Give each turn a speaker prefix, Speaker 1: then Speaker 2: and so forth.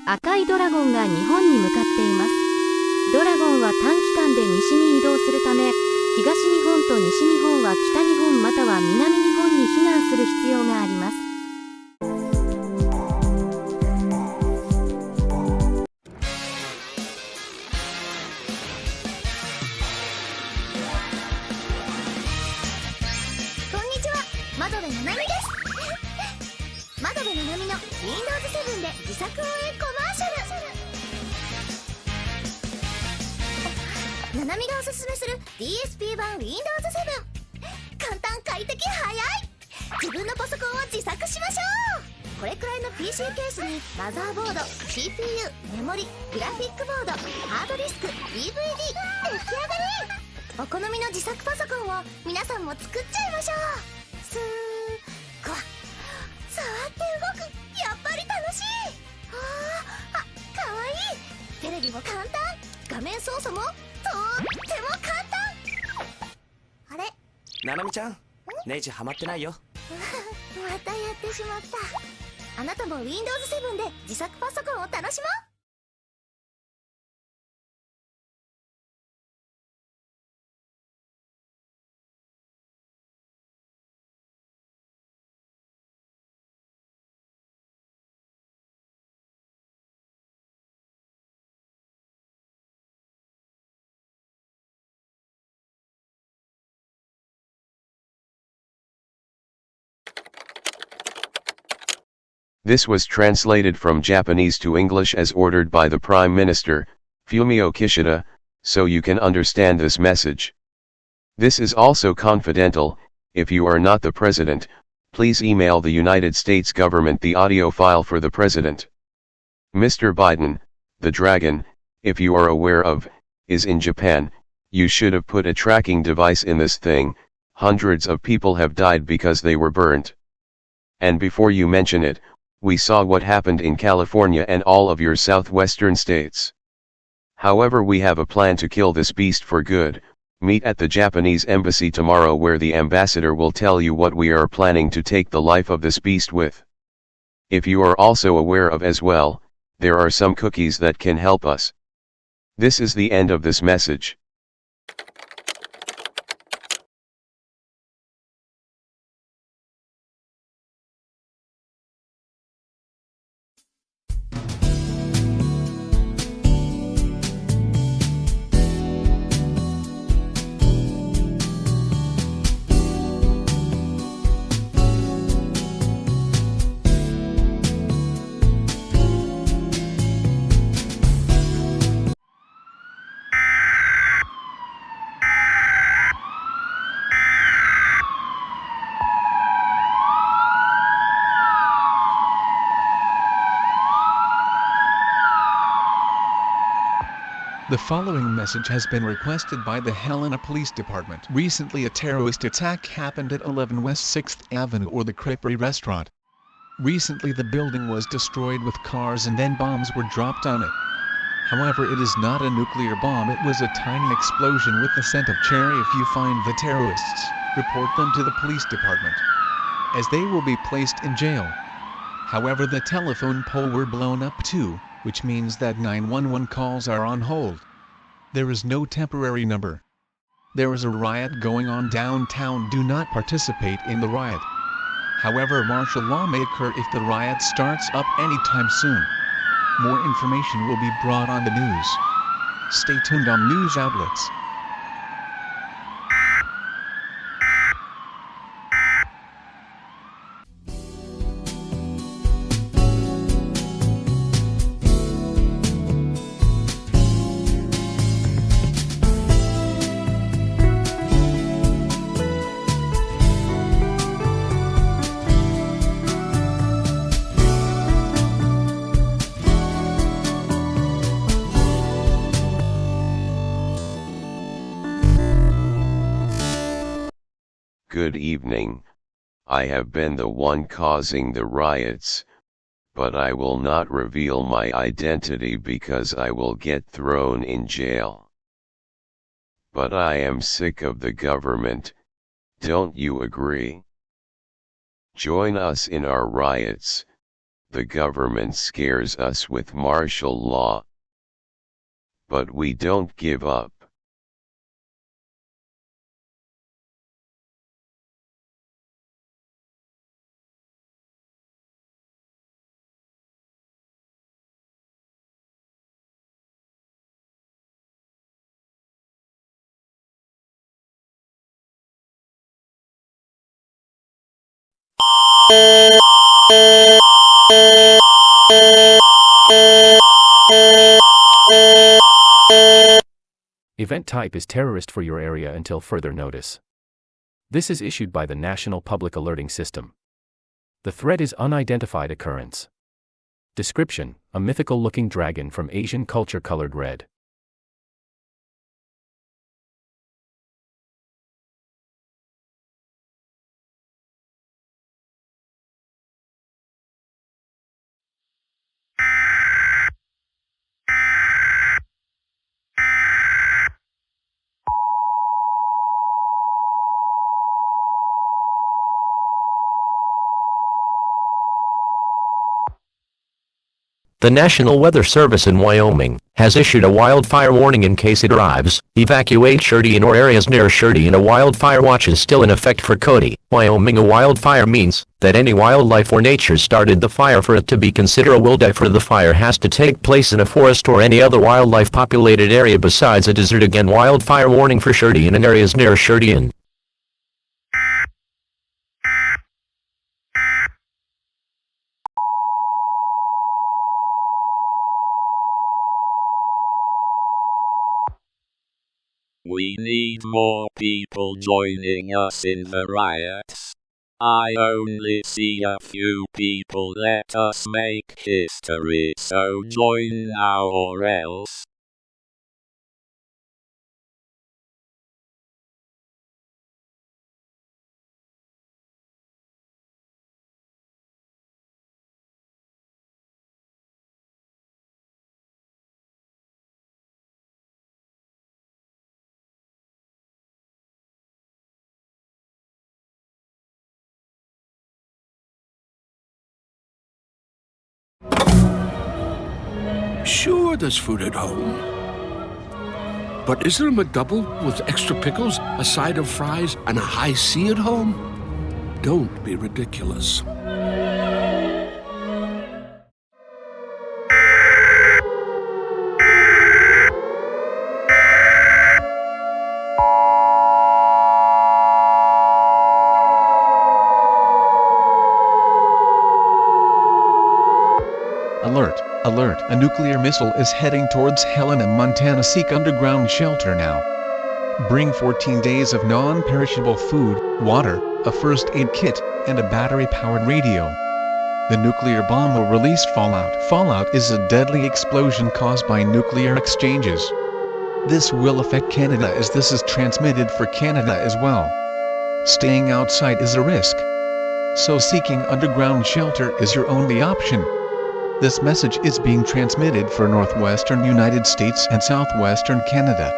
Speaker 1: 赤いドラゴンが日本に向かっています。ドラゴンは短期間で西に移動するため、東日本と西日本は北日本または南日本に避難する必要があります。
Speaker 2: こんにちは、窓辺ななみです。窓辺ななみの Windows 7で自作応援コマーシャル。ななみがおすすめする DSP 版 Windows 7。簡単、快適、早い。自分のパソコンを自作しましょう。これくらいの PC ケースにマザーボード、 CPU、 メモリ、グラフィックボード、ハードディスク、 DVD、 出来上がり。お好みの自作パソコンを皆さんも作っちゃいましょう。スーゴワ、触って動く、やっぱり楽しい。かわいい。テレビも簡単、画面操作もとっても簡単。あれ、
Speaker 3: ななみちゃん、ネジハマってないよ。
Speaker 2: またやってしまった。あなたも Windows 7で自作パソコンを楽しもう。
Speaker 4: This was translated from Japanese to English as ordered by the Prime Minister, Fumio Kishida, so you can understand this message. This is also confidential. If you are not the president, please email the United States government the audio file for the president. Mr. Biden, the dragon, if you are aware of, is in Japan. You should have put a tracking device in this thing. Hundreds of people have died because they were burnt. And before you mention it, we saw what happened in California and all of your southwestern states. However, we have a plan to kill this beast for good. Meet at the Japanese embassy tomorrow where the ambassador will tell you what we are planning to take the life of this beast with. If you are also aware of as well, there are some cookies that can help us. This is the end of this message.
Speaker 5: The following message has been requested by the Helena Police Department. Recently a terrorist attack happened at 11 West 6th Avenue or the Creperie restaurant. Recently the building was destroyed with cars and then bombs were dropped on it. However, it is not a nuclear bomb, it was a tiny explosion with the scent of cherry. If you find the terrorists, report them to the police department, as they will be placed in jail. However, the telephone pole were blown up too, which means that 911 calls are on hold. There is no temporary number. There is a riot going on downtown. Do not participate in the riot. However, martial law may occur if the riot starts up anytime soon. More information will be brought on the news. Stay tuned on news outlets.
Speaker 4: Good evening. I have been the one causing the riots, but I will not reveal my identity because I will get thrown in jail. But I am sick of the government, don't you agree? Join us in our riots, The government scares us with martial law. But we don't give up.
Speaker 6: Event type is terrorist for your area until further notice. This is issued by the National Public Alerting System. The threat is unidentified occurrence. Description: a mythical-looking dragon from Asian culture colored red.
Speaker 7: The National Weather Service in Wyoming has issued a wildfire warning in case it arrives. Evacuate Churchill or areas near Churchill. A wildfire watch is still in effect for Cooke, Wyoming. A wildfire means that any wildlife or nature started the fire. For it to be considered a wildfire, the fire has to take place in a forest or any other wildlife populated area besides a desert. Again, wildfire warning for Churchill and areas near Churchill.
Speaker 8: We need more people joining us in the riots. I only see a few people. Let us make history, so join now or else.
Speaker 9: Sure, there's food at home. But is there a McDouble with extra pickles, a side of fries, and a high C at home? Don't be ridiculous.
Speaker 5: Alert! Alert! A nuclear missile is heading towards Helena, Montana. Seek underground shelter now. Bring 14 days of non-perishable food, water, a first aid kit, and a battery-powered radio. The nuclear bomb will release fallout. Fallout is a deadly explosion caused by nuclear exchanges. This will affect Canada as this is transmitted for Canada as well. Staying outside is a risk. So seeking underground shelter is your only option. This message is being transmitted for northwestern United States and southwestern Canada.